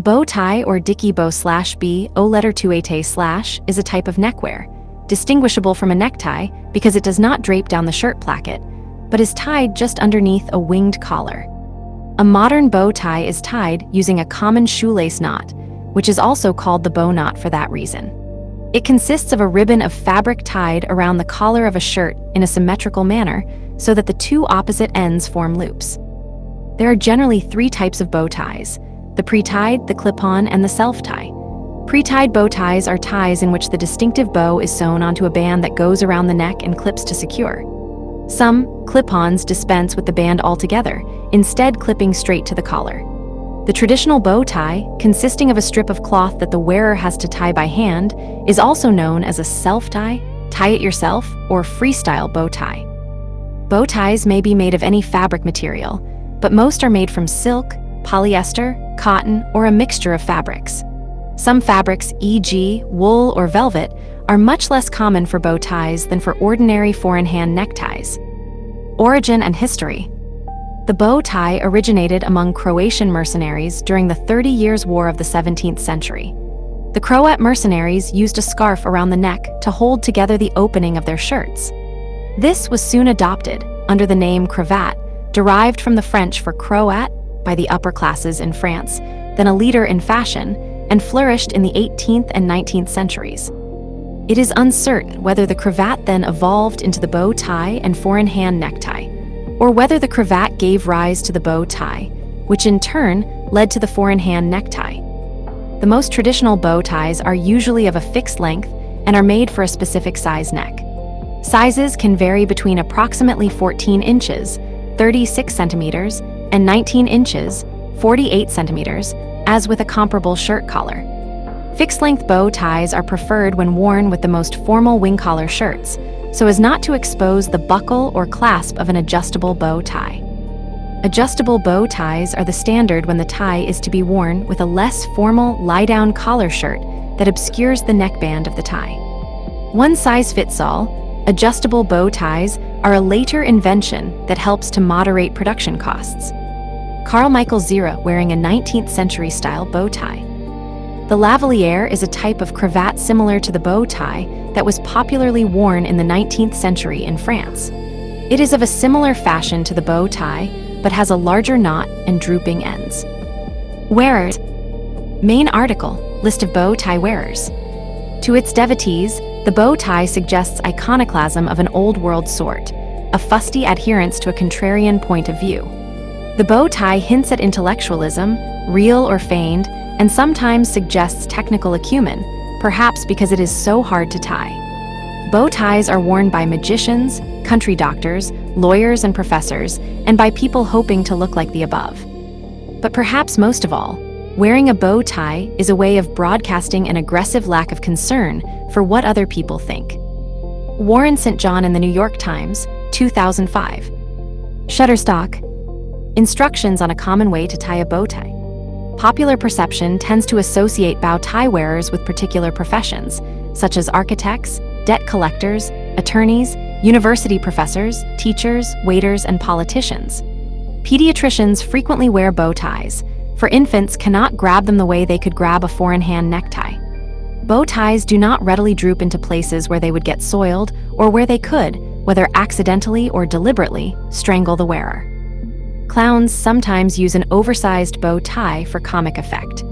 A bow tie or dicky bow slash b o letter 2 slash is a type of neckwear, distinguishable from a necktie because it does not drape down the shirt placket, but is tied just underneath a winged collar. A modern bow tie is tied using a common shoelace knot, which is also called the bow knot for that reason. It consists of a ribbon of fabric tied around the collar of a shirt in a symmetrical manner so that the two opposite ends form loops. There are generally 3 types of bow ties: the pre-tied, the clip-on, and the self-tie. Pre-tied bow ties are ties in which the distinctive bow is sewn onto a band that goes around the neck and clips to secure. Some clip-ons dispense with the band altogether, instead clipping straight to the collar. The traditional bow tie, consisting of a strip of cloth that the wearer has to tie by hand, is also known as a self-tie, tie-it-yourself, or freestyle bow tie. Bow ties may be made of any fabric material, but most are made from silk, polyester, cotton, or a mixture of fabrics. Some fabrics, e.g., wool or velvet, are much less common for bow ties than for ordinary four-in-hand neckties. Origin and history. The bow tie originated among Croatian mercenaries during the 30 Years' War of the 17th century. The Croat mercenaries used a scarf around the neck to hold together the opening of their shirts. This was soon adopted under the name cravat, derived from the French for croat by the upper classes in France, then a leader in fashion, and flourished in the 18th and 19th centuries. It is uncertain whether the cravat then evolved into the bow tie and four-in-hand necktie, or whether the cravat gave rise to the bow tie, which in turn led to the four-in-hand necktie. The most traditional bow ties are usually of a fixed length and are made for a specific size neck. Sizes can vary between approximately 14 inches, 36 centimeters, and 19 inches, 48 centimeters, as with a comparable shirt collar. Fixed-length bow ties are preferred when worn with the most formal wing collar shirts, so as not to expose the buckle or clasp of an adjustable bow tie. Adjustable bow ties are the standard when the tie is to be worn with a less formal lie-down collar shirt that obscures the neckband of the tie. One-size-fits-all, adjustable bow ties are a later invention that helps to moderate production costs. Carl Michael Zera wearing a 19th century style bow tie. The lavalier is a type of cravat similar to the bow tie that was popularly worn in the 19th century in France. It is of a similar fashion to the bow tie, but has a larger knot and drooping ends. Wearers. Main article, list of bow tie wearers. To its devotees, the bow tie suggests iconoclasm of an old world sort, a fusty adherence to a contrarian point of view. The bow tie hints at intellectualism, real or feigned, and sometimes suggests technical acumen, perhaps because it is so hard to tie. Bow ties are worn by magicians, country doctors, lawyers and professors, and by people hoping to look like the above. But perhaps most of all, wearing a bow tie is a way of broadcasting an aggressive lack of concern for what other people think. Warren St. John in the New York Times, 2005. Shutterstock. Instructions on a common way to tie a bow tie. Popular perception tends to associate bow tie wearers with particular professions, such as architects, debt collectors, attorneys, university professors, teachers, waiters, and politicians. Pediatricians frequently wear bow ties, for infants cannot grab them the way they could grab a four-in-hand necktie. Bow ties do not readily droop into places where they would get soiled or where they could, whether accidentally or deliberately, strangle the wearer. Clowns sometimes use an oversized bow tie for comic effect.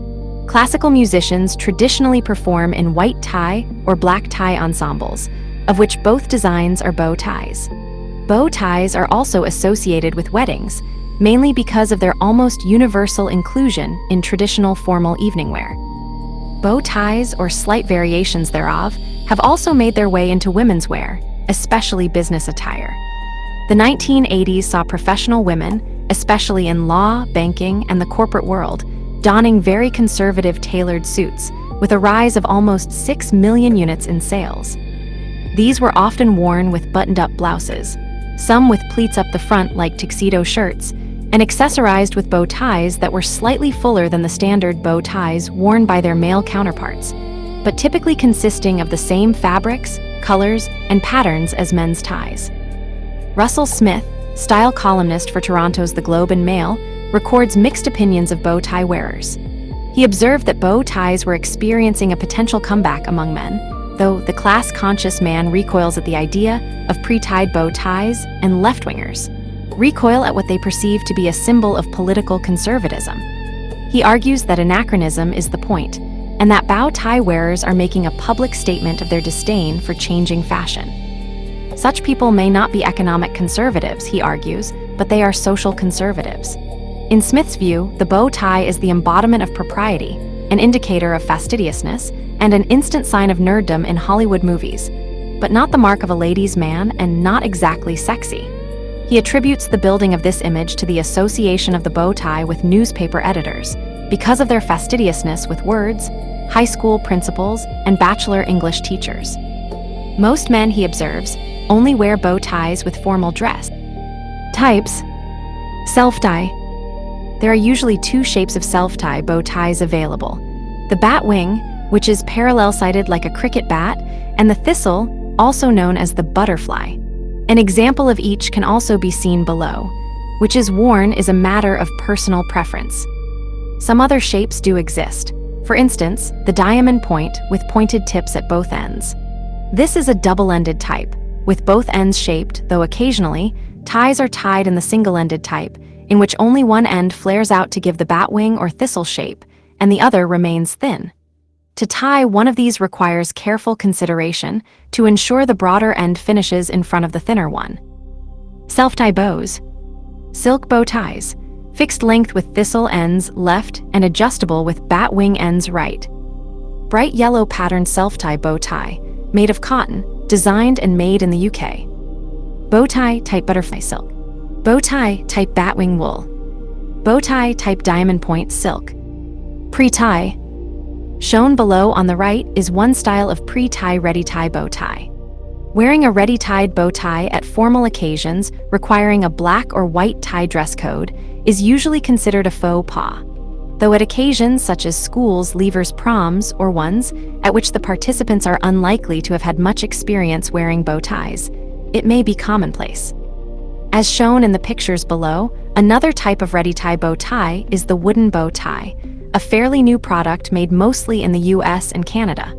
Classical musicians traditionally perform in white tie or black tie ensembles, of which both designs are bow ties. Bow ties are also associated with weddings, mainly because of their almost universal inclusion in traditional formal evening wear. Bow ties, or slight variations thereof, have also made their way into women's wear, especially business attire. The 1980s saw professional women, especially in law, banking, and the corporate world, donning very conservative tailored suits, with a rise of almost 6 million units in sales. These were often worn with buttoned-up blouses, some with pleats up the front like tuxedo shirts, and accessorized with bow ties that were slightly fuller than the standard bow ties worn by their male counterparts, but typically consisting of the same fabrics, colors, and patterns as men's ties. Russell Smith, style columnist for Toronto's The Globe and Mail, records mixed opinions of bow tie wearers. He observed that bow ties were experiencing a potential comeback among men, though the class-conscious man recoils at the idea of pre-tied bow ties, and left-wingers recoil at what they perceive to be a symbol of political conservatism. He argues that anachronism is the point, and that bow tie wearers are making a public statement of their disdain for changing fashion. Such people may not be economic conservatives, he argues, but they are social conservatives. In Smith's view, the bow tie is the embodiment of propriety, an indicator of fastidiousness, and an instant sign of nerddom in Hollywood movies, but not the mark of a ladies' man and not exactly sexy. He attributes the building of this image to the association of the bow tie with newspaper editors, because of their fastidiousness with words, high school principals, and bachelor English teachers. Most men, he observes, only wear bow ties with formal dress. Types. Self-tie. There are usually two shapes of self-tie bow ties available: the bat wing, which is parallel-sided like a cricket bat, and the thistle, also known as the butterfly. An example of each can also be seen below. Which is worn is a matter of personal preference. Some other shapes do exist. For instance, the diamond point with pointed tips at both ends. This is a double-ended type, with both ends shaped, though occasionally, ties are tied in the single-ended type, in which only one end flares out to give the batwing or thistle shape, and the other remains thin. To tie one of these requires careful consideration to ensure the broader end finishes in front of the thinner one. Self-tie bows. Silk bow ties, fixed length with thistle ends left and adjustable with bat wing ends right. Bright yellow patterned self-tie bow tie, made of cotton, designed and made in the UK. Bow tie type butterfly silk. Bow tie type batwing wool. Bow tie type diamond point silk. Pre-tie. Shown below on the right is one style of pre-tie ready-tie bow tie. Wearing a ready-tied bow tie at formal occasions requiring a black or white tie dress code is usually considered a faux pas, though at occasions such as schools, leavers' proms, or ones at which the participants are unlikely to have had much experience wearing bow ties, it may be commonplace. As shown in the pictures below, another type of ready-tie bow tie is the wooden bow tie, a fairly new product made mostly in the US and Canada.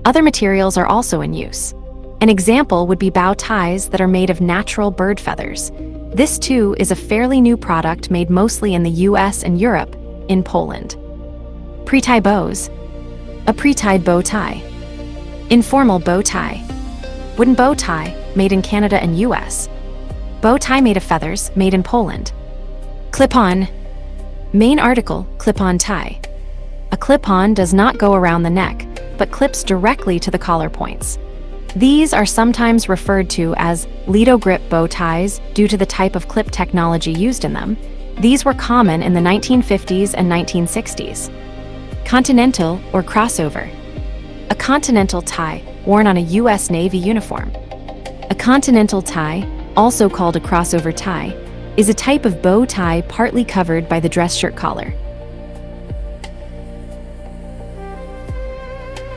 Other materials are also in use. An example would be bow ties that are made of natural bird feathers. This too is a fairly new product made mostly in the US and Europe, in Poland. Pre-tie bows. A pre-tied bow tie. Informal bow tie. Wooden bow tie, made in Canada and US. Bow tie made of feathers, made in Poland. Clip-on. Main article, clip-on tie. A clip-on does not go around the neck, but clips directly to the collar points. These are sometimes referred to as Lido grip bow ties due to the type of clip technology used in them. These were common in the 1950s and 1960s. Continental or crossover. A continental tie worn on a US Navy uniform. A continental tie, also called a crossover tie, is a type of bow tie partly covered by the dress shirt collar.